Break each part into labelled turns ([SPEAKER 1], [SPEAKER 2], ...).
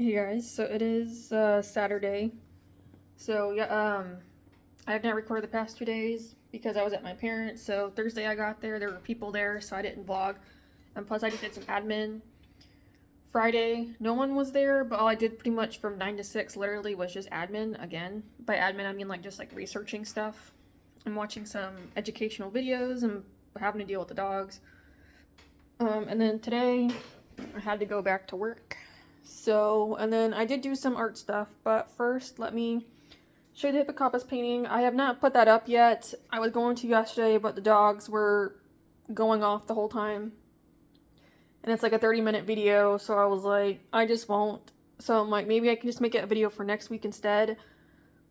[SPEAKER 1] Hey guys, so it is Saturday. So yeah, I have not recorded the past 2 days because I was at my parents'. So Thursday I got there were people there, so I didn't vlog. And plus I just did some admin. Friday, no one was there, but all I did pretty much from 9 to 6 literally was just admin again. By admin I mean like just like researching stuff. I'm watching some educational videos and having to deal with the dogs. And then today I had to go back to work. So, and then I did do some art stuff, but first let me show you the hippocampus painting. I have not put that up yet. I was going to yesterday, but the dogs were going off the whole time. And it's like a 30-minute video, so I was like, I just won't. So I'm like, maybe I can just make it a video for next week instead,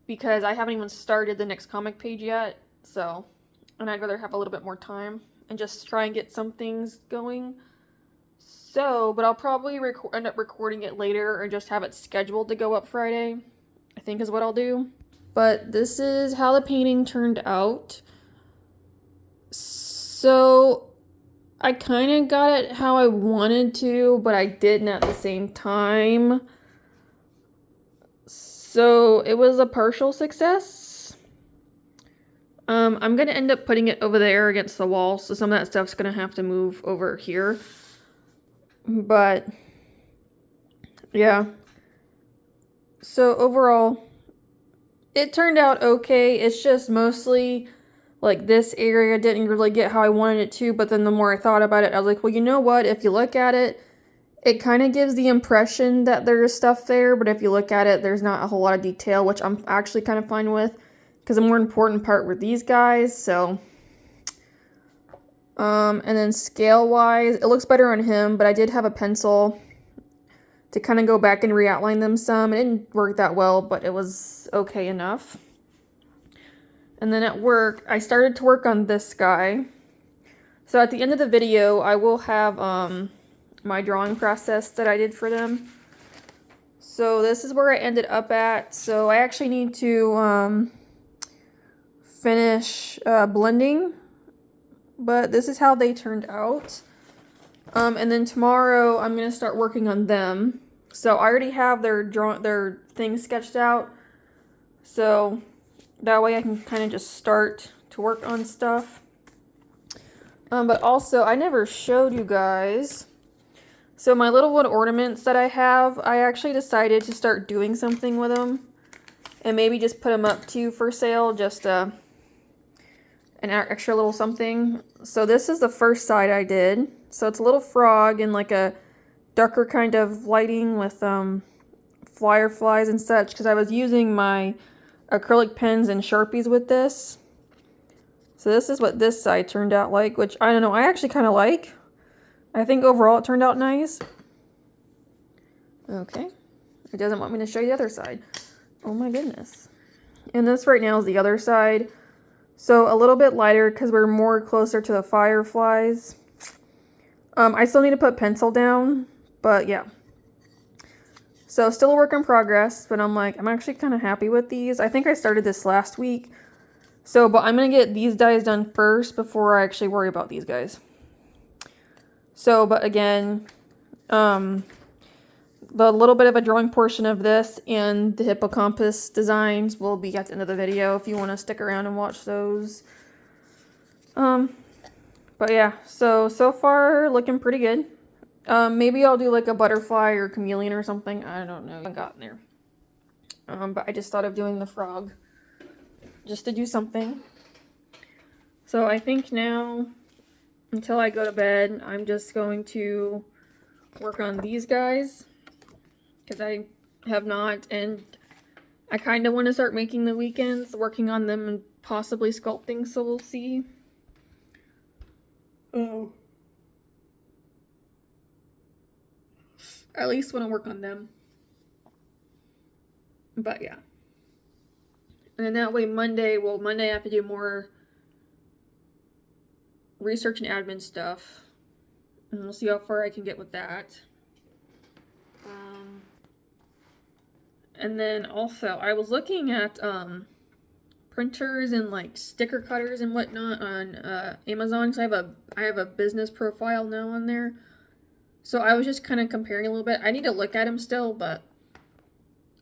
[SPEAKER 1] because I haven't even started the next comic page yet, so, and I'd rather have a little bit more time and just try and get some things going. So, but I'll probably end up recording it later or just have it scheduled to go up Friday, I think is what I'll do. But this is how the painting turned out. So, I kind of got it how I wanted to, but I didn't at the same time. So, it was a partial success. I'm going to end up putting it over there against the wall, so some of that stuff's going to have to move over here. But, yeah. So, overall, it turned out okay. It's just mostly, like, this area didn't really get how I wanted it to, but then the more I thought about it, I was like, well, you know what? If you look at it, it kind of gives the impression that there's stuff there, but if you look at it, there's not a whole lot of detail, which I'm actually kind of fine with, because the more important part were these guys, so. And then scale-wise, it looks better on him, but I did have a pencil to kind of go back and re-outline them some. It didn't work that well, but it was okay enough. And then at work, I started to work on this guy. So at the end of the video, I will have my drawing process that I did for them. So this is where I ended up at. So I actually need to finish blending, but this is how they turned out. And then tomorrow I'm gonna start working on them. So I already have their things sketched out. So that way I can kind of just start to work on stuff. But also I never showed you guys. So my little wood ornaments that I have, I actually decided to start doing something with them. And maybe just put them up to you for sale, just an extra little something. So this is the first side I did. So it's a little frog in like a darker kind of lighting with fireflies and such, because I was using my acrylic pens and Sharpies with this. So this is what this side turned out like, which I don't know, I actually kind of like. I think overall it turned out nice. Okay. It doesn't want me to show you the other side. Oh my goodness. And this right now is the other side. So a little bit lighter because we're more closer to the fireflies. I still need to put pencil down, but yeah. So still a work in progress, but I'm actually kind of happy with these. I think I started this last week. So, but I'm going to get these guys done first before I actually worry about these guys. So, but again, the little bit of a drawing portion of this and the hippocampus designs will be at the end of the video if you want to stick around and watch those. But yeah, so far looking pretty good. Maybe I'll do like a butterfly or chameleon or something. I don't know. I haven't gotten there. But I just thought of doing the frog just to do something. So I think now, until I go to bed, I'm just going to work on these guys, because I have not, and I kind of want to start making the weekends working on them and possibly sculpting, so we'll see. Oh. At least want to work on them. But yeah. And then that way Monday I have to do more research and admin stuff. And we'll see how far I can get with that. And then also, I was looking at printers and like sticker cutters and whatnot on Amazon. So I have a business profile now on there. So I was just kind of comparing a little bit. I need to look at them still, but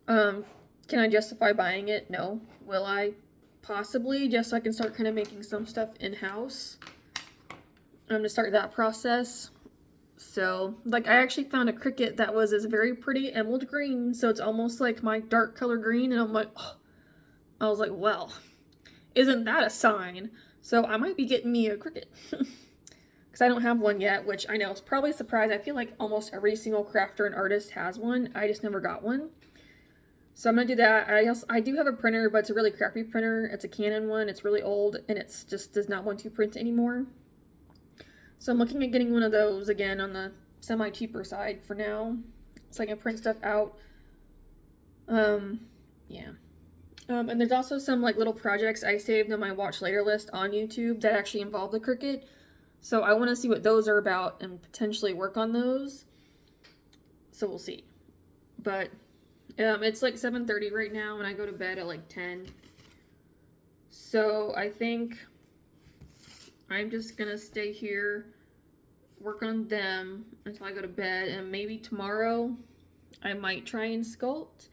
[SPEAKER 1] Um, can I justify buying it? No. Will I? Possibly, just so I can start kind of making some stuff in-house. I'm gonna start that process. So, like, I actually found a Cricut that was this very pretty emerald green, so it's almost like my dark color green, and I'm like, oh. I was like, well, isn't that a sign? So I might be getting me a Cricut. Because I don't have one yet, which I know is probably a surprise. I feel like almost every single crafter and artist has one. I just never got one. So I'm gonna do that. I do have a printer, but it's a really crappy printer. It's a Canon one. It's really old, and it's just does not want to print anymore. So I'm looking at getting one of those again on the semi-cheaper side for now, so I can print stuff out. Yeah. And there's also some like little projects I saved on my watch later list on YouTube that actually involve the Cricut. So I want to see what those are about and potentially work on those. So we'll see. But it's like 7:30 right now, and I go to bed at like 10. So I think I'm just gonna stay here, work on them until I go to bed, and maybe tomorrow I might try and sculpt.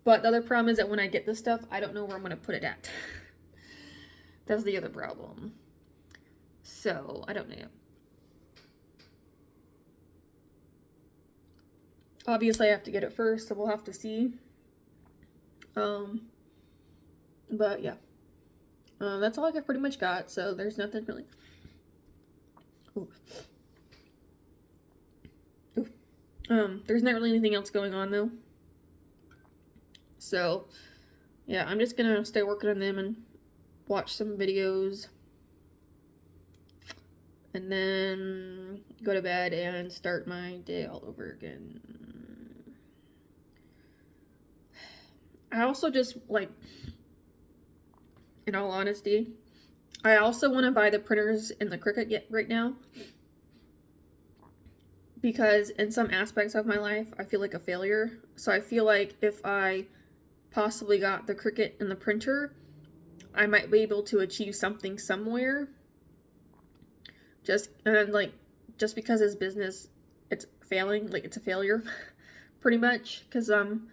[SPEAKER 1] But the other problem is that when I get this stuff, I don't know where I'm gonna put it at. That's the other problem. So I don't know. Obviously I have to get it first, so we'll have to see. But yeah. That's all I pretty much got, so there's nothing really. Ooh. Ooh. There's not really anything else going on though. So yeah, I'm just gonna stay working on them and watch some videos. And then go to bed and start my day all over again. I also just, like, in all honesty, I also want to buy the printers in the Cricut right now. Because in some aspects of my life, I feel like a failure. So I feel like if I possibly got the Cricut and the printer, I might be able to achieve something somewhere. Just because his business, it's failing, like it's a failure, pretty much. Because I'm,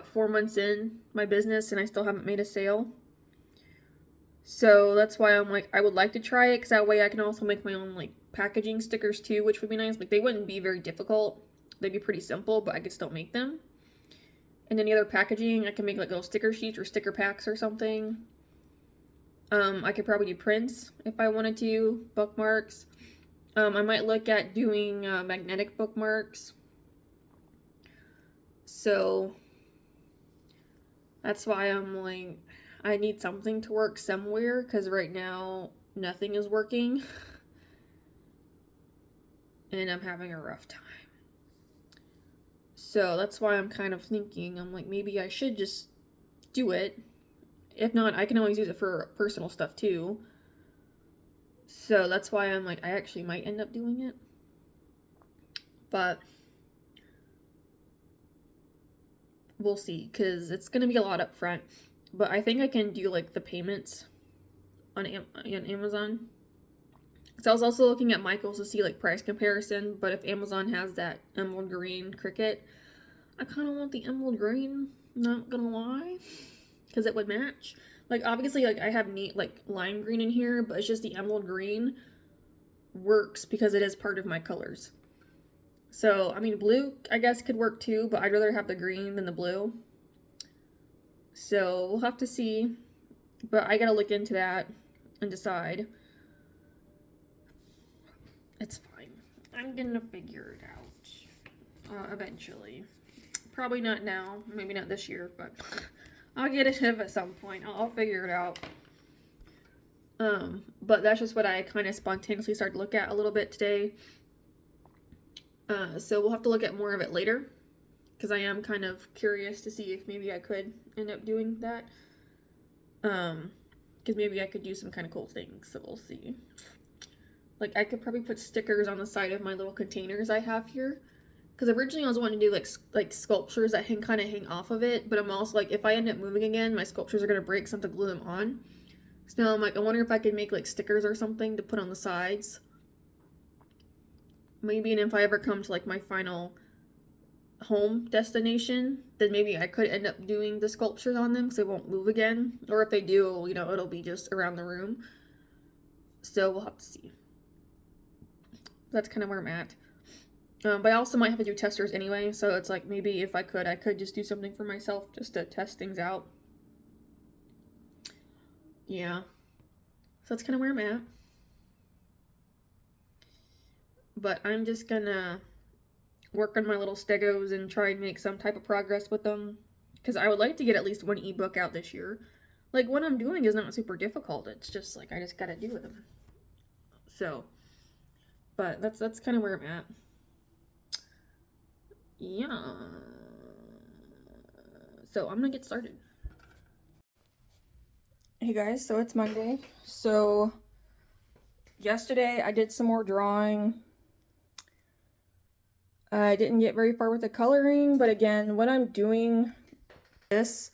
[SPEAKER 1] 4 months in my business and I still haven't made a sale. So that's why I'm like, I would like to try it, because that way I can also make my own like packaging stickers too, which would be nice. Like they wouldn't be very difficult. They'd be pretty simple, but I could still make them. And any other packaging, I can make like little sticker sheets or sticker packs or something. I could probably do prints if I wanted to, bookmarks. I might look at doing magnetic bookmarks. So that's why I'm like, I need something to work somewhere, because right now nothing is working. And I'm having a rough time. So that's why I'm kind of thinking, I'm like, maybe I should just do it. If not, I can always use it for personal stuff too. So that's why I'm like, I actually might end up doing it. But we'll see, because it's going to be a lot up front. But I think I can do like the payments on Amazon. So I was also looking at Michael's to see like price comparison. But if Amazon has that emerald green Cricut, I kind of want the emerald green, not gonna lie, because it would match. Like obviously, like I have neat like lime green in here, but it's just the emerald green works because it is part of my colors. So I mean, blue I guess could work too, but I'd rather have the green than the blue. So we'll have to see, but I gotta look into that and decide. It's fine. I'm gonna figure it out eventually. Probably not now, maybe not this year, but I'll get it at some point. I'll figure it out. But that's just what I kind of spontaneously started to look at a little bit today. So we'll have to look at more of it later, because I am kind of curious to see if maybe I could end up doing that. Because maybe I could do some kind of cool things, so we'll see. Like, I could probably put stickers on the side of my little containers I have here. Because originally I was wanting to do like sculptures that kind of hang off of it. But I'm also like, if I end up moving again, my sculptures are going to break, so I have to glue them on. So now I'm like, I wonder if I could make like stickers or something to put on the sides. Maybe, and if I ever come to like my final home destination, then maybe I could end up doing the sculptures on them because they won't move again. Or if they do, you know, it'll be just around the room. So we'll have to see. That's kind of where I'm at. But I also might have to do testers anyway, so it's like maybe if I could just do something for myself just to test things out. Yeah. So that's kind of where I'm at. But I'm just gonna work on my little stegos and try and make some type of progress with them. Because I would like to get at least one ebook out this year. Like, what I'm doing is not super difficult. It's just like I just gotta do them. So, but that's kind of where I'm at. Yeah. So I'm gonna get started. Hey guys, so it's Monday. So yesterday I did some more drawing. I didn't get very far with the coloring, but again, when I'm doing this,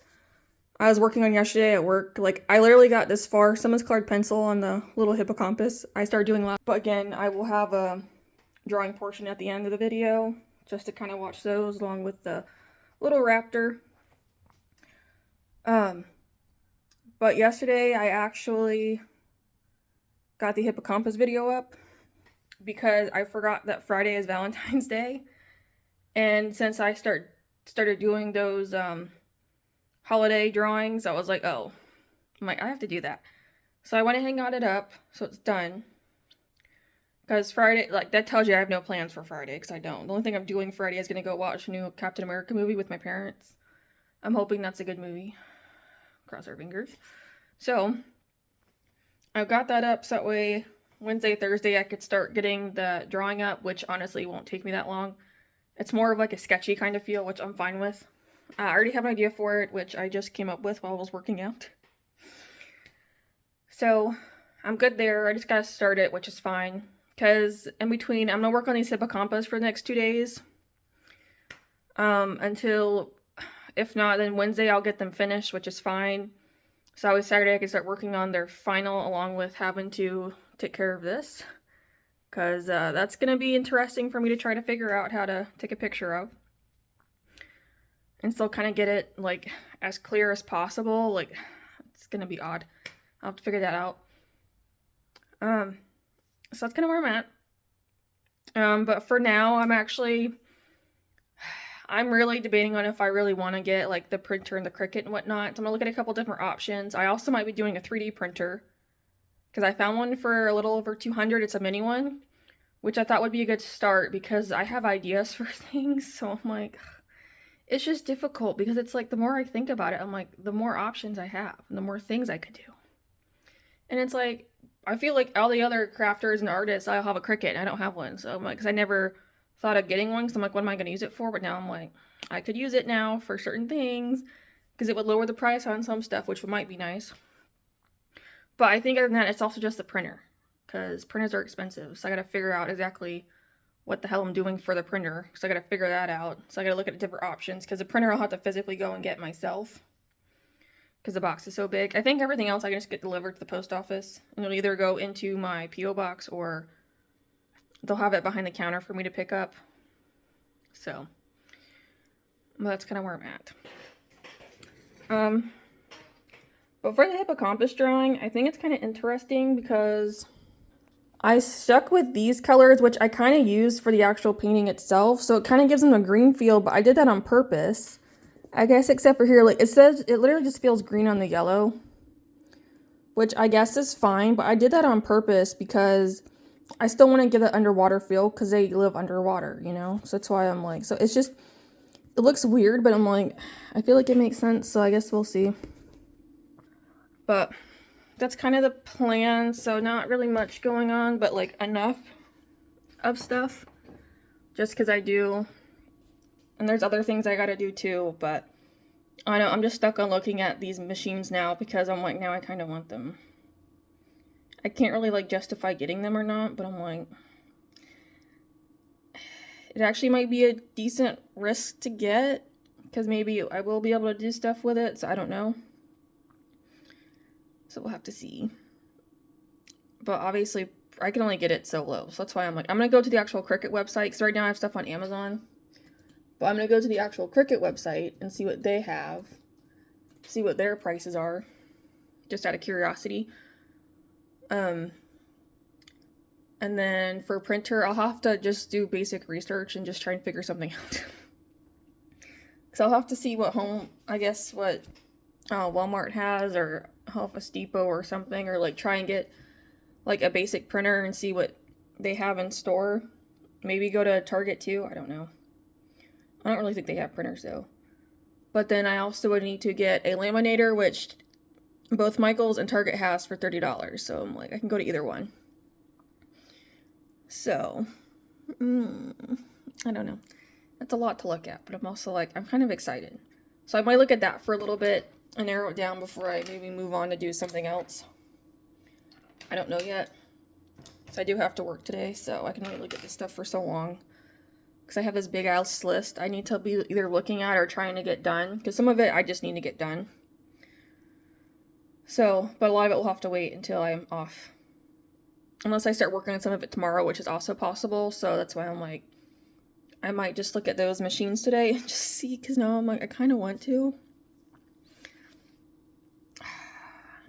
[SPEAKER 1] I was working on yesterday at work. Like, I literally got this far. Someone's colored pencil on the little hippocampus. I started doing last, but again, I will have a drawing portion at the end of the video just to kind of watch those along with the little raptor. But yesterday I actually got the hippocampus video up because I forgot that Friday is Valentine's Day. And since I started doing those holiday drawings, I was like, oh, I have to do that. So I went ahead and got it up, so it's done. Because Friday, like, that tells you I have no plans for Friday, because I don't. The only thing I'm doing Friday is going to go watch a new Captain America movie with my parents. I'm hoping that's a good movie. Cross our fingers. So, I've got that up, so that way Wednesday, Thursday, I could start getting the drawing up, which honestly won't take me that long. It's more of like a sketchy kind of feel, which I'm fine with. I already have an idea for it, which I just came up with while I was working out. So, I'm good there. I just gotta start it, which is fine. Because in between, I'm gonna work on these hippocampus for the next 2 days. Until, if not, then Wednesday I'll get them finished, which is fine. So always Saturday I can start working on their final, along with having to take care of this. Because that's gonna be interesting for me to try to figure out how to take a picture of. And still kind of get it, like, as clear as possible. Like, it's gonna be odd. I'll have to figure that out. So that's kind of where I'm at. But for now, I'm really debating on if I really want to get, like, the printer and the Cricut and whatnot. So I'm gonna look at a couple different options. I also might be doing a 3D printer, because I found one for a little over $200. It's a mini one, which I thought would be a good start, because I have ideas for things. So I'm like, it's just difficult, because it's like, the more I think about it, I'm like, the more options I have, and the more things I could do. And it's like, I feel like all the other crafters and artists, I'll have a Cricut, and I don't have one. So I'm like, because I never thought of getting one, because I'm like, what am I going to use it for? But now I'm like, I could use it now for certain things, because it would lower the price on some stuff, which might be nice. But I think other than that, it's also just the printer, because printers are expensive. So I got to figure out exactly what the hell I'm doing for the printer. So I got to figure that out. So I got to look at different options, because the printer I'll have to physically go and get myself, because the box is so big. I think everything else I can just get delivered to the post office, and it'll either go into my P.O. box, or they'll have it behind the counter for me to pick up. So, well, that's kind of where I'm at. But for the hippocampus drawing, I think it's kind of interesting, because I stuck with these colors, which I kind of used for the actual painting itself, so it kind of gives them a green feel, but I did that on purpose. I guess except for here, like, it says, it literally just feels green on the yellow, which I guess is fine, but I did that on purpose because I still want to give that underwater feel, because they live underwater, you know? So that's why I'm like, so it's just, it looks weird, but I'm like, I feel like it makes sense, so I guess we'll see. But that's kind of the plan, so not really much going on, but like enough of stuff, just because I do. And there's other things I gotta do too, but I know I'm just stuck on looking at these machines now, because I'm like, now I kind of want them. I can't really like justify getting them or not, but I'm like, it actually might be a decent risk to get, because maybe I will be able to do stuff with it, so I don't know. So we'll have to see. But obviously, I can only get it so low, so that's why I'm like, I'm gonna go to the actual Cricut website, because right now I have stuff on Amazon. But I'm going to go to the actual Cricut website and see what they have, see what their prices are, just out of curiosity. And then for printer, I'll have to just do basic research and just try and figure something out. So I'll have to see what Walmart has, or Office Depot or something, or like try and get like a basic printer and see what they have in store. Maybe go to Target too, I don't know. I don't really think they have printers though. But then I also would need to get a laminator, which both Michael's and Target has for $30. So I'm like, I can go to either one. So, I don't know. That's a lot to look at, but I'm also like, I'm kind of excited. So I might look at that for a little bit and narrow it down before I maybe move on to do something else. I don't know yet. So I do have to work today, so I can only look at this stuff for so long. Because I have this big ass list I need to be either looking at or trying to get done. Because some of it I just need to get done. So, but a lot of it will have to wait until I'm off. Unless I start working on some of it tomorrow, which is also possible. So that's why I'm like, I might just look at those machines today and just see. Because now I'm like, I kind of want to.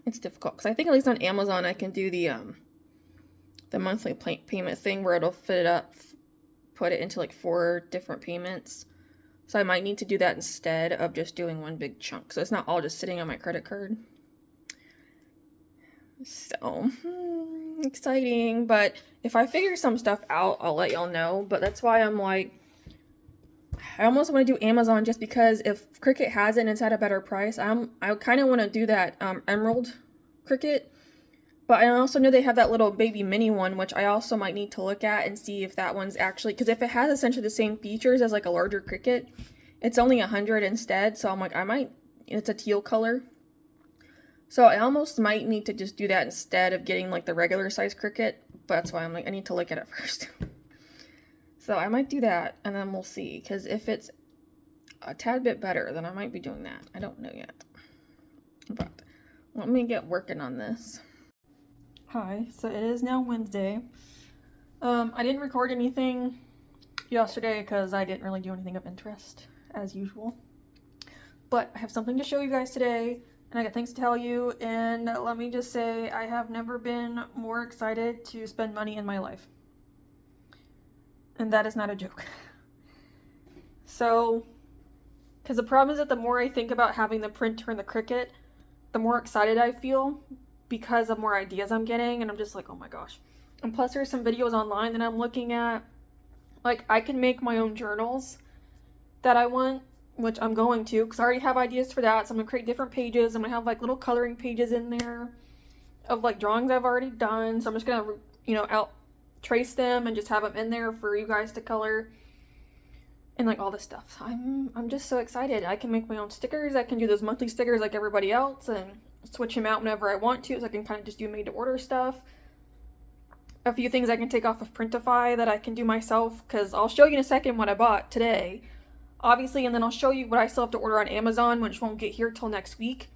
[SPEAKER 1] It's difficult. Because I think at least on Amazon I can do the monthly payment thing where it'll fit it up, put it into like 4 different payments. So I might need to do that instead of just doing one big chunk. So it's not all just sitting on my credit card. So, exciting. But if I figure some stuff out, I'll let y'all know. But that's why I'm like, I almost want to do Amazon just because if Cricut has it and it's at a better price, I kind of want to do that Emerald Cricut. But I also know they have that little baby mini one, which I also might need to look at and see if that one's actually, because if it has essentially the same features as like a larger Cricut, it's only 100 instead. So I'm like, it's a teal color. So I almost might need to just do that instead of getting like the regular size Cricut. But that's why I'm like, I need to look at it first. So I might do that and then we'll see. Because if it's a tad bit better, then I might be doing that. I don't know yet. But let me get working on this. Hi, so it is now Wednesday. I didn't record anything yesterday because I didn't really do anything of interest, as usual. But I have something to show you guys today, and I got things to tell you, and let me just say, I have never been more excited to spend money in my life. And that is not a joke. So, because the problem is that the more I think about having the printer and the Cricut, the more excited I feel, because the more ideas I'm getting, and I'm just like, oh my gosh. And plus there's some videos online that I'm looking at. Like, I can make my own journals that I want, which I'm going to, because I already have ideas for that. So I'm going to create different pages. I'm going to have like little coloring pages in there of like drawings I've already done. So I'm just going to, trace them and just have them in there for you guys to color. And like all this stuff. I'm just so excited. I can make my own stickers. I can do those monthly stickers like everybody else and switch them out whenever I want to, so I can kind of just do made to order stuff. A few things I can take off of Printify that I can do myself, because I'll show you in a second what I bought today, obviously, and then I'll show you what I still have to order on Amazon, which won't get here till next week.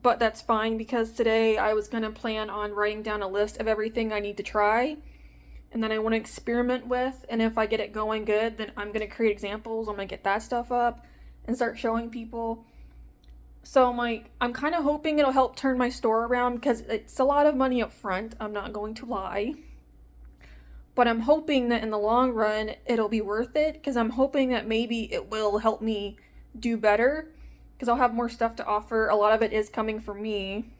[SPEAKER 1] But that's fine, because today I was going to plan on writing down a list of everything I need to try and then I want to experiment with, and if I get it going good, then I'm going to create examples. I'm going to get that stuff up and start showing people. So I'm kind of hoping it'll help turn my store around, because it's a lot of money up front, I'm not going to lie. But I'm hoping that in the long run, it'll be worth it, because I'm hoping that maybe it will help me do better, because I'll have more stuff to offer. A lot of it is coming from me.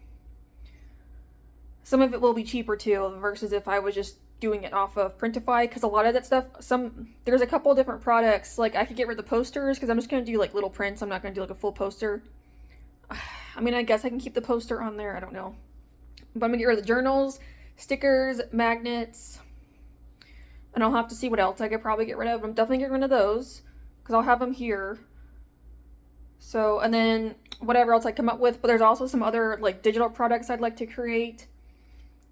[SPEAKER 1] Some of it will be cheaper too, versus if I was just doing it off of Printify, because a lot of that stuff, there's a couple of different products. Like, I could get rid of the posters, because I'm just going to do like little prints. I'm not going to do like a full poster. I mean, I guess I can keep the poster on there, I don't know. But I'm going to get rid of the journals, stickers, magnets, and I'll have to see what else I could probably get rid of. I'm definitely getting rid of those, because I'll have them here. So, and then whatever else I come up with, but there's also some other like digital products I'd like to create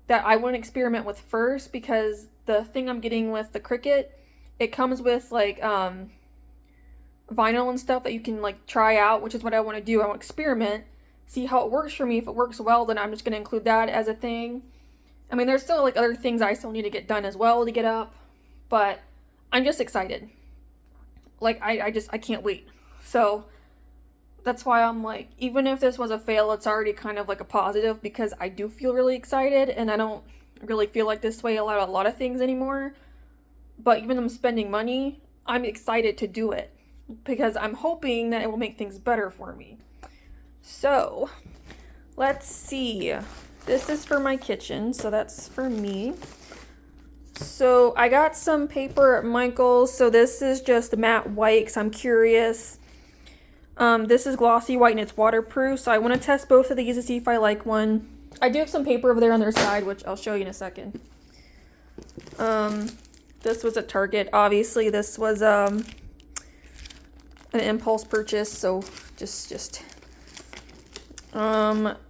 [SPEAKER 1] that I want to experiment with first, because the thing I'm getting with the Cricut, it comes with like vinyl and stuff that you can like try out, which is what I want to do. I want to experiment, see how it works for me. If it works well, then I'm just going to include that as a thing. I mean, there's still like other things I still need to get done as well to get up, but I'm just excited. Like, I can't wait. So that's why I'm like, even if this was a fail, it's already kind of like a positive because I do feel really excited and I don't really feel like this way about a lot of things anymore. But even though I'm spending money, I'm excited to do it because I'm hoping that it will make things better for me. So, let's see. This is for my kitchen, so that's for me. So, I got some paper at Michael's. So, this is just matte white because I'm curious. This is glossy white and it's waterproof, so I want to test both of these to see if I like one. I do have some paper over there on their side, which I'll show you in a second. This was at Target. Obviously, this was an impulse purchase, so just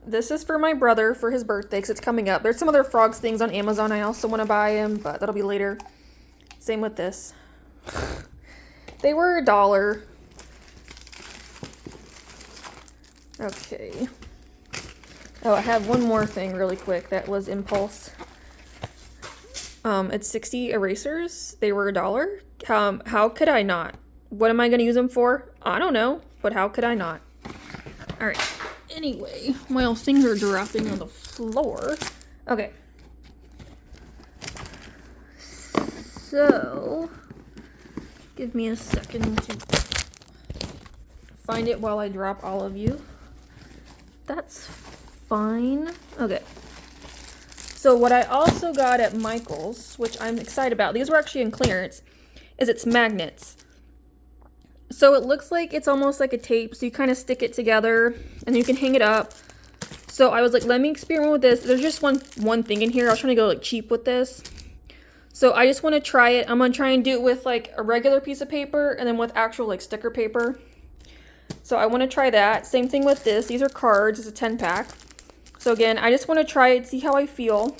[SPEAKER 1] this is for my brother for his birthday because it's coming up. There's some other frogs things on Amazon I also want to buy him, but that'll be later. Same with this. They were $1. Okay. Oh, I have one more thing really quick that was impulse. It's 60 erasers. They were $1. How could I not? What am I going to use them for? I don't know, but how could I not? All right. Anyway, while things are dropping on the floor. Okay. So, give me a second to find it while I drop all of you. That's fine. Okay. So what I also got at Michael's, which I'm excited about, these were actually in clearance, is it's magnets. So it looks like it's almost like a tape, so you kind of stick it together and you can hang it up. So I was like, let me experiment with this. There's just one thing in here. I was trying to go like cheap with this. So I just want to try it. I'm going to try and do it with like a regular piece of paper and then with actual like sticker paper. So I want to try that. Same thing with this. These are cards. It's a 10-pack. So again, I just want to try it, see how I feel.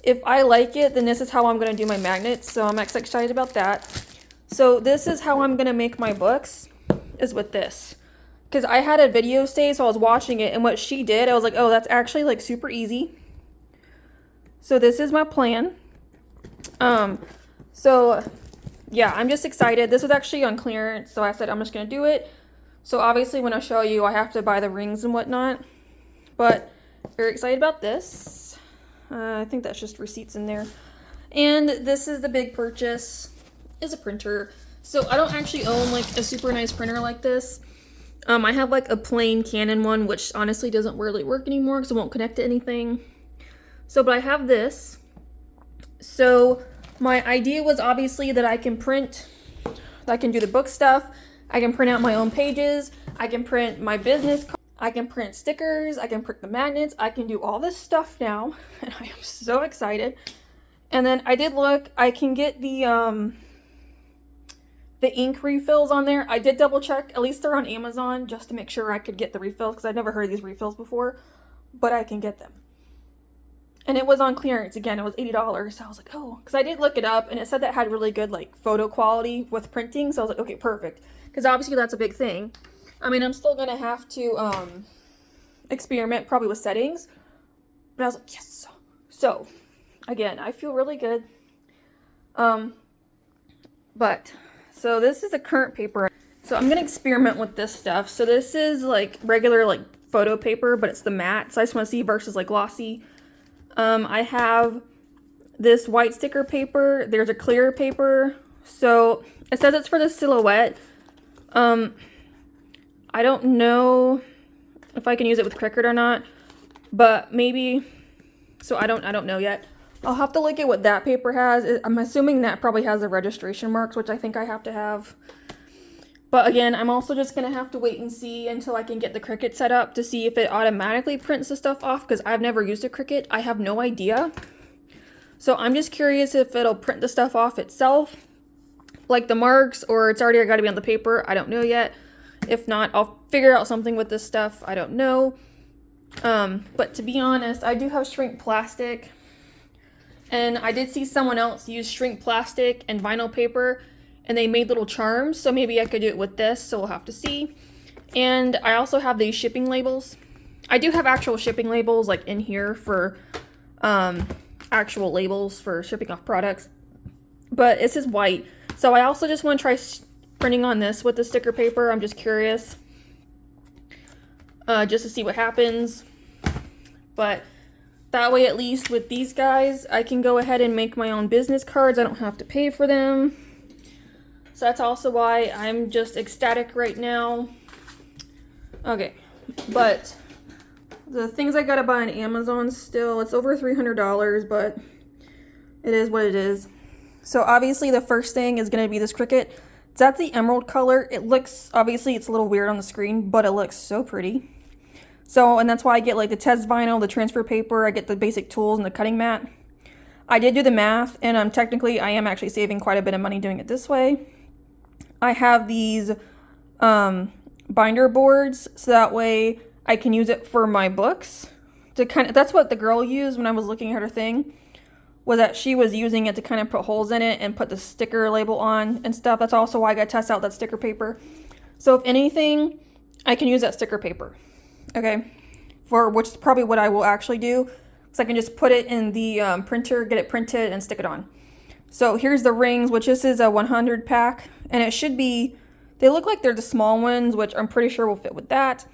[SPEAKER 1] If I like it, then this is how I'm going to do my magnets. So I'm excited about that. So this is how I'm going to make my books, is with this. Because I had a video saved, so I was watching it. And what she did, I was like, oh, that's actually like super easy. So this is my plan. So yeah, I'm just excited. This was actually on clearance. So I said, I'm just going to do it. So obviously when I show you, I have to buy the rings and whatnot. But very excited about this. I think that's just receipts in there. And this is the big purchase, is a printer. So I don't actually own like a super nice printer like this. I have like a plain Canon one, which honestly doesn't really work anymore because it won't connect to anything. So, but I have this. So my idea was obviously that I can print, I can do the book stuff. I can print out my own pages. I can print my business cards. I can print stickers. I can print the magnets. I can do all this stuff now. And I am so excited. And then I did look. I can get the ink refills on there. I did double check. At least they're on Amazon just to make sure I could get the refills because I've never heard of these refills before. But I can get them. And it was on clearance. Again, it was $80. So I was like, oh. Because I did look it up. And it said that had really good like photo quality with printing. So I was like, okay, perfect. Because obviously that's a big thing. I mean, I'm still going to have to experiment probably with settings. But I was like, yes. So, again, I feel really good. But, so this is a current paper. So I'm going to experiment with this stuff. So this is like regular like photo paper, but it's the matte. So I just want to see versus like glossy. I have this white sticker paper. There's a clear paper. So it says it's for the silhouette. I don't know if I can use it with Cricut or not, but maybe. So I don't know yet. I'll have to look at what that paper has. I'm assuming that probably has the registration marks, which I think I have to have. But again, I'm also just going to have to wait and see until I can get the Cricut set up to see if it automatically prints the stuff off, because I've never used a Cricut. I have no idea. So I'm just curious if it'll print the stuff off itself, like the marks, or it's already got to be on the paper. I don't know yet. If not, I'll figure out something with this stuff. I don't know. But to be honest, I do have shrink plastic. And I did see someone else use shrink plastic and vinyl paper, and they made little charms. So maybe I could do it with this. So we'll have to see. And I also have these shipping labels. I do have actual shipping labels like in here for actual labels for shipping off products. But this is white. So I also just want to try printing on this with the sticker paper. I'm just curious. Just to see what happens. But that way, at least with these guys, I can go ahead and make my own business cards. I don't have to pay for them. So that's also why I'm just ecstatic right now. Okay, but the things I gotta buy on Amazon still, it's over $300, but it is what it is. So obviously the first thing is gonna be this cricket. It's at the emerald color. It looks, obviously it's a little weird on the screen, but it looks so pretty. So, and that's why I get like the test vinyl, the transfer paper, I get the basic tools and the cutting mat. I did do the math, and technically I am actually saving quite a bit of money doing it this way. I have these binder boards, so that way I can use it for my books. That's what the girl used when I was looking at her thing, was that she was using it to kind of put holes in it and put the sticker label on and stuff. That's also why I got to test out that sticker paper. So if anything, I can use that sticker paper. Okay, for which is probably what I will actually do, because I can just put it in the printer, get it printed, and stick it on. So here's the rings, which this is a 100 pack, and it should be, they look like they're the small ones, which I'm pretty sure will fit with that.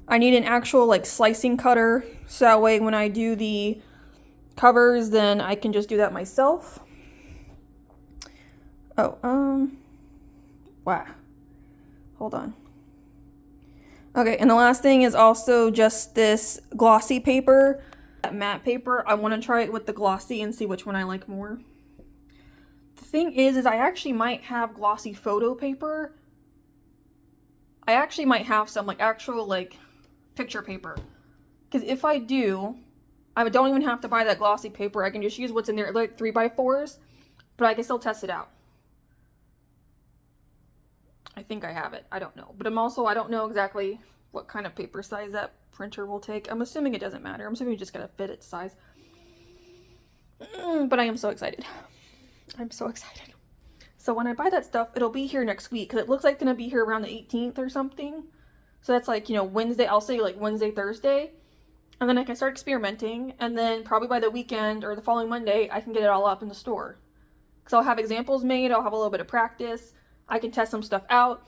[SPEAKER 1] I need an actual like slicing cutter, so that way when I do the covers, then I can just do that myself. Oh, wow, hold on. Okay, and the last thing is also just this glossy paper, that matte paper. I want to try it with the glossy and see which one I like more. The thing is I actually might have glossy photo paper. I actually might have some like actual like picture paper. Because if I do, I don't even have to buy that glossy paper. I can just use what's in there, like 3x4s, but I can still test it out. I think I have it. I don't know. But I don't know exactly what kind of paper size that printer will take. I'm assuming it doesn't matter. I'm assuming you just gotta fit its size. But I am so excited. I'm so excited. So when I buy that stuff, it'll be here next week, because it looks like it's gonna be here around the 18th or something. So that's like, you know, Wednesday. I'll say like Wednesday, Thursday. And then I can start experimenting. And then probably by the weekend or the following Monday, I can get it all up in the store. Because I'll have examples made. I'll have a little bit of practice. I can test some stuff out.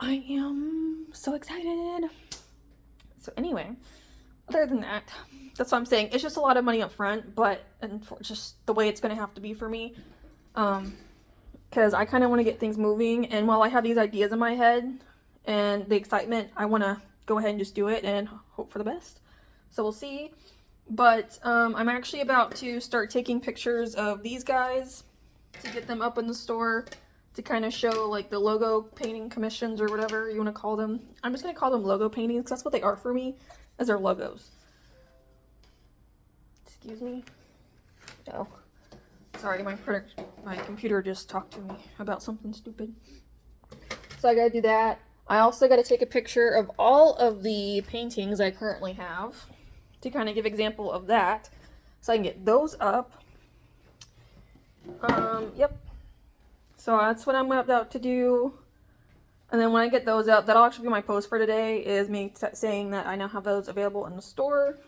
[SPEAKER 1] I am so excited. So anyway, other than that, that's what I'm saying. It's just a lot of money up front, but and for just the way it's going to have to be for me. Because I kind of want to get things moving. And while I have these ideas in my head and the excitement, I want to go ahead and just do it and hope for the best. So we'll see. But I'm actually about to start taking pictures of these guys to get them up in the store, to kind of show like the logo painting commissions or whatever you want to call them. I'm just going to call them logo paintings because that's what they are for me, as their logos. Excuse me. Oh, sorry, my computer just talked to me about something stupid. So I got to do that. I also got to take a picture of all of the paintings I currently have to kind of give example of that, so I can get those up. Yep. So that's what I'm about to do. And then when I get those out, that'll actually be my post for today, is me saying that I now have those available in the store.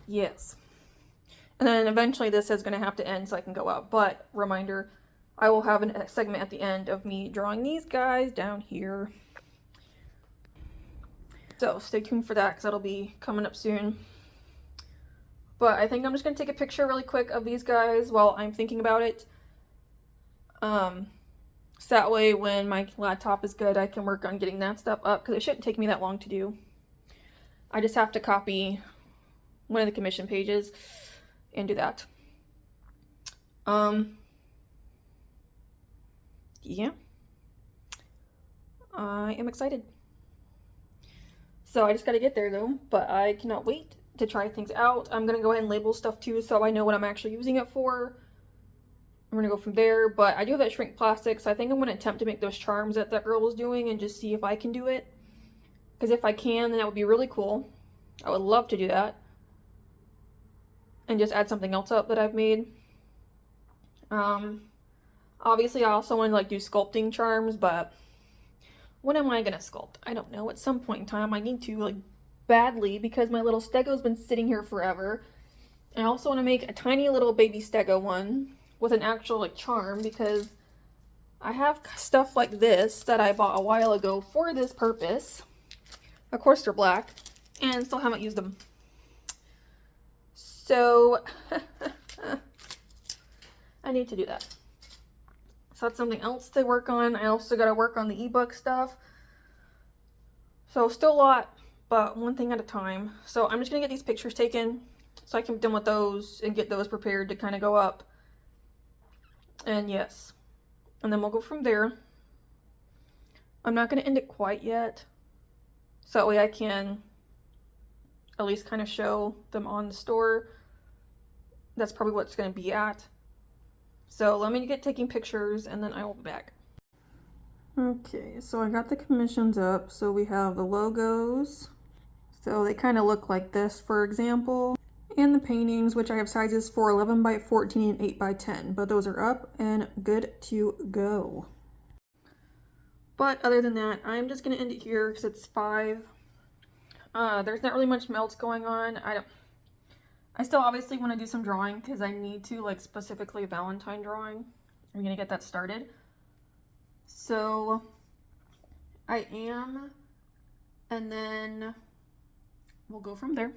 [SPEAKER 1] Yes. And then eventually this is going to have to end so I can go out. But reminder, I will have a segment at the end of me drawing these guys down here. So stay tuned for that, because that'll be coming up soon. But I think I'm just going to take a picture really quick of these guys while I'm thinking about it. So that way when my laptop is good, I can work on getting that stuff up, because it shouldn't take me that long to do. I just have to copy one of the commission pages and do that. Yeah. I am excited. So I just got to get there though, but I cannot wait to try things out. I'm going to go ahead and label stuff too, so I know what I'm actually using it for. I'm going to go from there, but I do have that shrink plastic, so I think I'm going to attempt to make those charms that that girl was doing and just see if I can do it. Because if I can, then that would be really cool. I would love to do that. And just add something else up that I've made. Obviously I also want to like do sculpting charms, but when am I going to sculpt? I don't know. At some point in time I need to, like, badly, because my little stego's been sitting here forever. I also want to make a tiny little baby stego one, with an actual like charm, because I have stuff like this that I bought a while ago for this purpose. Of course they're black, and still haven't used them. So I need to do that. So that's something else to work on. I also got to work on the ebook stuff. So still a lot, but one thing at a time. So I'm just going to get these pictures taken so I can be done with those and get those prepared to kind of go up. And yes. And then we'll go from there. I'm not going to end it quite yet. So that way I can at least kind of show them on the store. That's probably what it's going to be at. So let me get taking pictures and then I will be back. Okay, so I got the commissions up. So we have the logos. So they kind of look like this, for example. And the paintings, which I have sizes for 11 by 14 and 8 by 10. But those are up and good to go. But other than that, I'm just going to end it here because it's 5. There's not really much else going on. I still obviously want to do some drawing because I need to, like specifically Valentine drawing. I'm going to get that started. So I am, and then we'll go from there.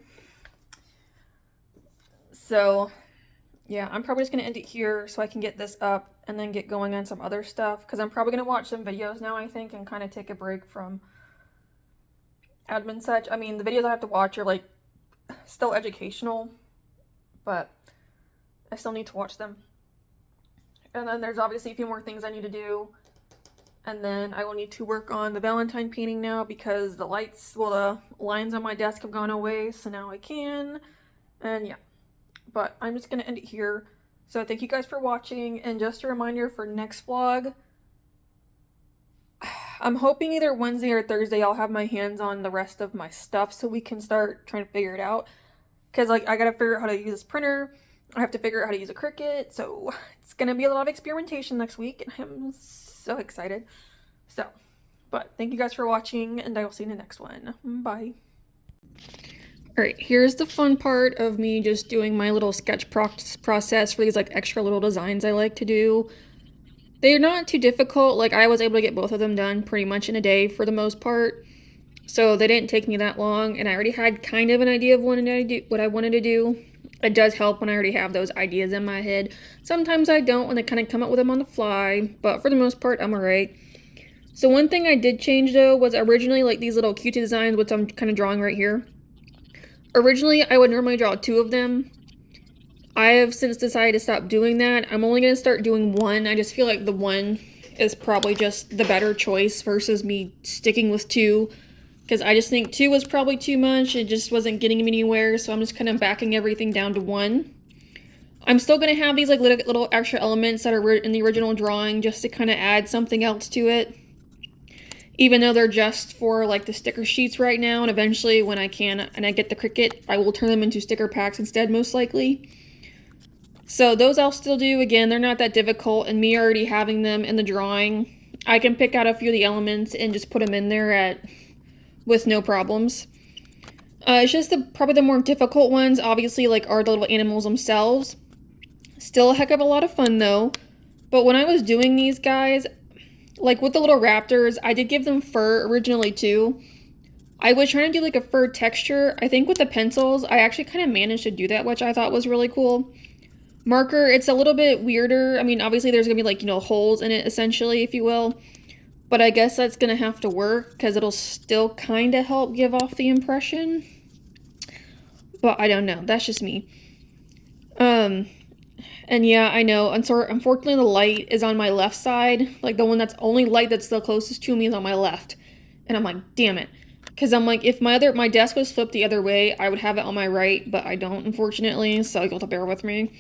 [SPEAKER 1] So yeah, I'm probably just going to end it here so I can get this up and then get going on some other stuff, because I'm probably going to watch some videos now, I think, and kind of take a break from admin such. I mean, the videos I have to watch are like still educational, but I still need to watch them. And then there's obviously a few more things I need to do. And then I will need to work on the Valentine painting now because the lights, well, the lines on my desk have gone away, so now I can. And yeah, but I'm just going to end it here. So thank you guys for watching, and just a reminder for next vlog, I'm hoping either Wednesday or Thursday I'll have my hands on the rest of my stuff so we can start trying to figure it out. Because like I gotta figure out how to use this printer, I have to figure out how to use a Cricut, so it's gonna be a lot of experimentation next week, and I'm so excited. So, but thank you guys for watching, and I will see you in the next one. Bye. Alright, here's the fun part of me just doing my little sketch process for these like extra little designs I like to do. They're not too difficult. Like, I was able to get both of them done pretty much in a day for the most part. So they didn't take me that long, and I already had kind of an idea of what I wanted to do. It does help when I already have those ideas in my head. Sometimes I don't when I kind of come up with them on the fly, but for the most part, I'm alright. So one thing I did change though was originally like these little cute designs, which I'm kind of drawing right here. Originally, I would normally draw 2 of them. I have since decided to stop doing that. I'm only going to start doing 1. I just feel like the 1 is probably just the better choice versus me sticking with 2. Because I just think 2 was probably too much. It just wasn't getting me anywhere. So I'm just kind of backing everything down to 1. I'm still going to have these like little extra elements that are in the original drawing just to kind of add something else to it. Even though they're just for like the sticker sheets right now. And eventually when I can and I get the Cricut, I will turn them into sticker packs instead, most likely. So those I'll still do. Again, they're not that difficult, and me already having them in the drawing, I can pick out a few of the elements and just put them in there with no problems. It's just probably the more difficult ones, obviously, like are the little animals themselves. Still a heck of a lot of fun though. But when I was doing these guys, like with the little raptors, I did give them fur originally too. I was trying to do like a fur texture. I think with the pencils, I actually kind of managed to do that, which I thought was really cool. Marker, it's a little bit weirder. I mean, obviously there's gonna be like, you know, holes in it essentially, if you will. But I guess that's gonna have to work because it'll still kind of help give off the impression. But I don't know. That's just me. And yeah, I know. Unfortunately, the light is on my left side. Like the one that's only light that's the closest to me is on my left. And I'm like, damn it. Because I'm like, if my desk was flipped the other way, I would have it on my right, but I don't, unfortunately. So you'll have to bear with me.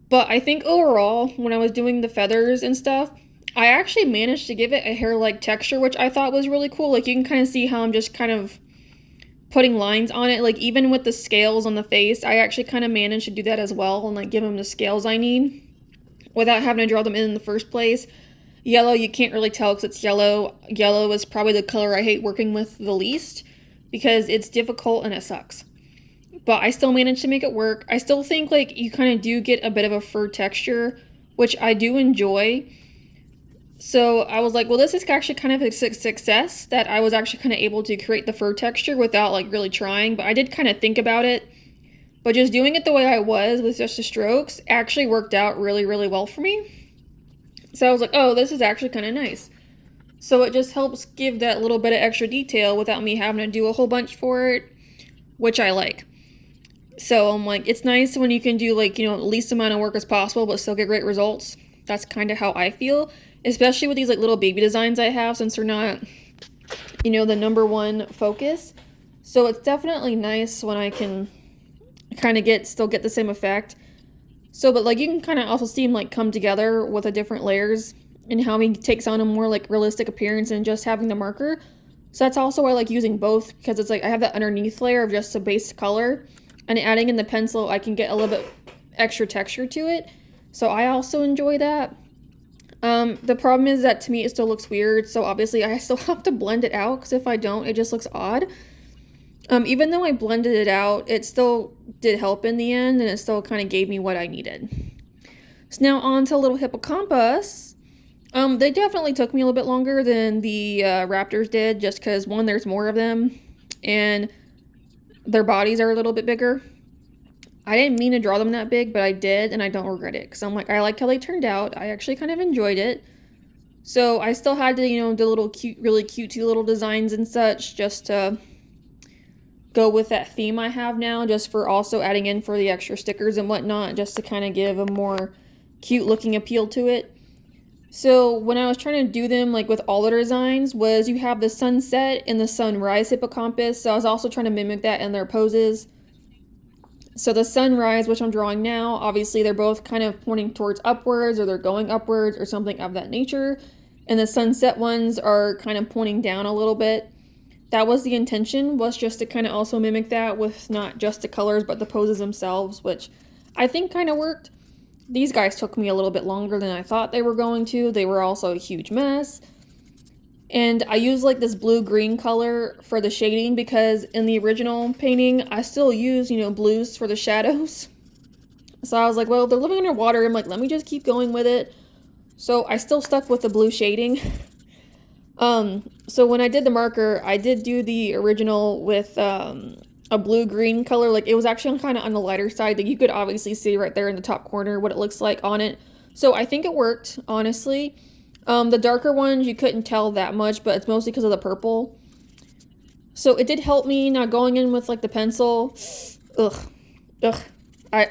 [SPEAKER 1] But I think overall, when I was doing the feathers and stuff, I actually managed to give it a hair-like texture, which I thought was really cool. Like, you can kind of see how I'm just kind of putting lines on it. Like, even with the scales on the face, I actually kind of managed to do that as well and, like, give them the scales I need without having to draw them in the first place. Yellow, you can't really tell because it's yellow. Yellow is probably the color I hate working with the least because it's difficult and it sucks. but I still managed to make it work. I still think like you kind of do get a bit of a fur texture, which I do enjoy. So I was like, well, this is actually kind of a success that I was actually kind of able to create the fur texture without like really trying, but I did kind of think about it. But just doing it the way I was with just the strokes actually worked out really, really well for me. So I was like, oh, this is actually kind of nice. So it just helps give that little bit of extra detail without me having to do a whole bunch for it, which I like. So I'm like, it's nice when you can do like, least amount of work as possible, but still get great results. That's kind of how I feel, especially with these like little baby designs I have, since they're not, the number one focus. So it's definitely nice when I can kind of still get the same effect. So, but like you can kind of also see them like come together with the different layers and how he takes on a more like realistic appearance than just having the marker. So that's also why I like using both, because it's like I have that underneath layer of just a base color, and adding in the pencil I can get a little bit extra texture to it. So I also enjoy that. The problem is that to me it still looks weird, so obviously I still have to blend it out, because if I don't, it just looks odd. Even though I blended it out, it still did help in the end, and it still kind of gave me what I needed. So now on to little hippocampus. They definitely took me a little bit longer than the raptors did, just because, one, there's more of them, and their bodies are a little bit bigger. I didn't mean to draw them that big, but I did, and I don't regret it, because I'm like, I liked how they turned out. I actually kind of enjoyed it. So I still had to, do little cute, really cutesy little designs and such, just to go with that theme I have now, just for also adding in for the extra stickers and whatnot, just to kind of give a more cute looking appeal to it. So when I was trying to do them like with all the designs, was you have the sunset and the sunrise hippocampus, so I was also trying to mimic that in their poses. So the sunrise, which I'm drawing now, obviously they're both kind of pointing towards upwards, or they're going upwards, or something of that nature. And the sunset ones are kind of pointing down a little bit. That was the intention, was just to kind of also mimic that with not just the colors, but the poses themselves, which I think kind of worked. These guys took me a little bit longer than I thought they were going to. They were also a huge mess. And I used like this blue-green color for the shading, because in the original painting, I still use, blues for the shadows. So I was like, well, they're living underwater. I'm like, let me just keep going with it. So I still stuck with the blue shading. So when I did the marker, I did do the original with a blue-green color. Like, it was actually kind of on the lighter side, that you could obviously see right there in the top corner what it looks like on it. So I think it worked, honestly. The darker ones, you couldn't tell that much, but it's mostly because of the purple. So it did help me. Now going in with like the pencil, I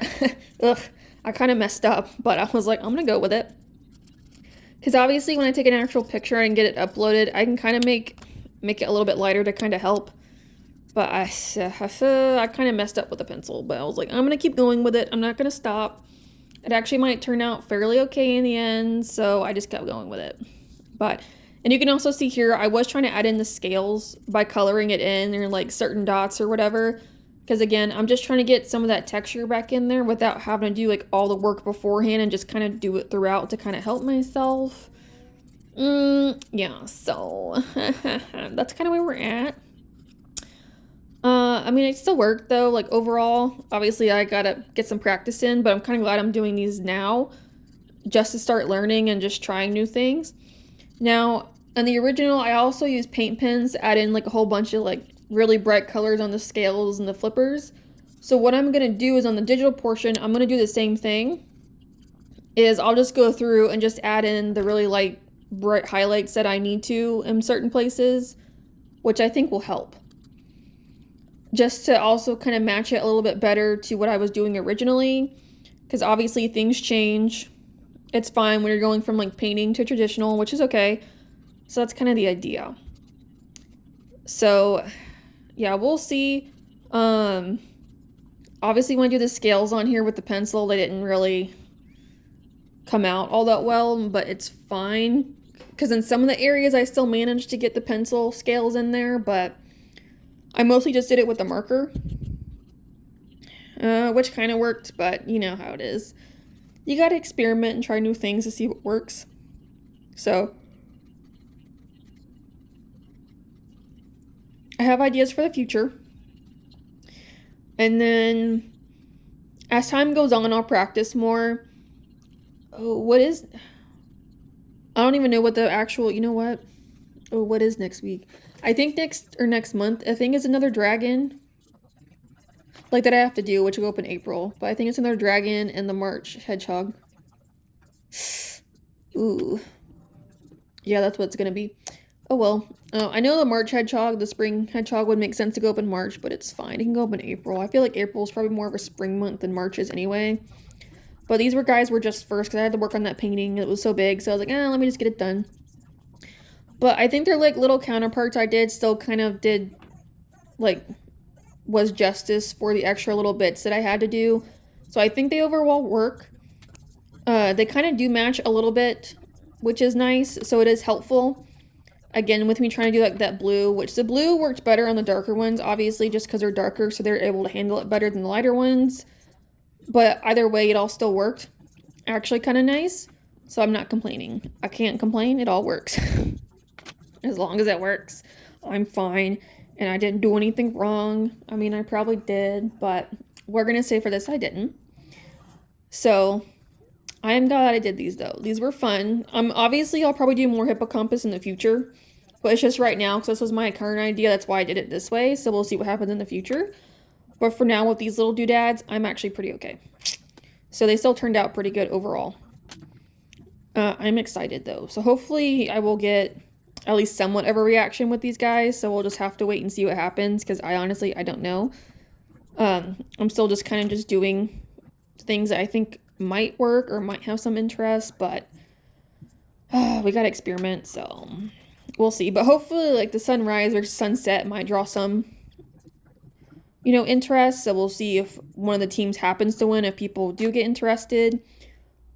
[SPEAKER 1] kind of messed up, but I was like, I'm gonna go with it. Because obviously when I take an actual picture and get it uploaded, I can kind of make it a little bit lighter to kind of help. But I kind of messed up with the pencil, but I was like, I'm gonna keep going with it. I'm not gonna stop. It actually might turn out fairly okay in the end, so I just kept going with it. And you can also see here, I was trying to add in the scales by coloring it in, or like certain dots or whatever. Because again, I'm just trying to get some of that texture back in there without having to do like all the work beforehand, and just kind of do it throughout to kind of help myself. Yeah, so that's kind of where we're at. I mean, it still worked though. Like overall, obviously I gotta get some practice in, but I'm kind of glad I'm doing these now, just to start learning and just trying new things. Now, in the original, I also used paint pens to add in like a whole bunch of like really bright colors on the scales and the flippers. So what I'm gonna do is on the digital portion, I'm gonna do the same thing. Is I'll just go through and just add in the really light, bright highlights that I need to in certain places, which I think will help. Just to also kind of match it a little bit better to what I was doing originally, because obviously things change. It's fine when you're going from like painting to traditional, which is okay. So that's kind of the idea. So yeah, we'll see. Obviously when I do the scales on here with the pencil, they didn't really come out all that well, but it's fine, because in some of the areas I still managed to get the pencil scales in there, but I mostly just did it with the marker, which kind of worked, but you know how it is. You gotta experiment and try new things to see what works. So I have ideas for the future, And then as time goes on, I'll practice more. Oh, what is. I don't even know what the actual. You know what? Oh, what is next week? I think next month, I think it's another dragon. Like that I have to do, which will go up in April. But I think it's another dragon and the March hedgehog. Ooh. Yeah, that's what it's gonna be. Oh well. I know the March hedgehog, the spring hedgehog would make sense to go up in March, but it's fine. It can go up in April. I feel like April is probably more of a spring month than March is anyway. But these guys were just first because I had to work on that painting. It was so big, so I was like, let me just get it done. But I think they're like little counterparts I did still kind of did like was justice for the extra little bits that I had to do. So I think they overall work. They kind of do match a little bit, which is nice. So it is helpful. Again, with me trying to do like that blue, which the blue worked better on the darker ones, obviously, just because they're darker, so they're able to handle it better than the lighter ones. But either way, it all still worked. Actually, kind of nice. So I'm not complaining. I can't complain. It all works. As long as it works, I'm fine. And I didn't do anything wrong. I mean, I probably did, but we're going to say for this, I didn't. So I am glad I did these though. These were fun. Obviously I'll probably do more hippocampus in the future, but it's just right now because this was my current idea. That's why I did it this way. So we'll see what happens in the future. But for now with these little doodads, I'm actually pretty okay. So they still turned out pretty good overall. I'm excited though. So hopefully I will get at least somewhat of a reaction with these guys. So we'll just have to wait and see what happens because I don't know. I'm still just kind of just doing things that I think might work or might have some interest, but we gotta experiment, so we'll see. But hopefully like the sunrise or sunset might draw some interest, so we'll see if one of the teams happens to win, if people do get interested.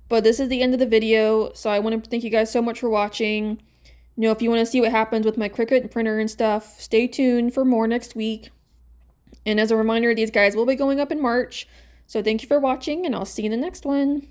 [SPEAKER 1] But this is the end of the video, so I want to thank you guys so much for watching. If you want to see what happens with my Cricut printer and stuff, stay tuned for more next week. And as a reminder, these guys will be going up in March. So thank you for watching, and I'll see you in the next one.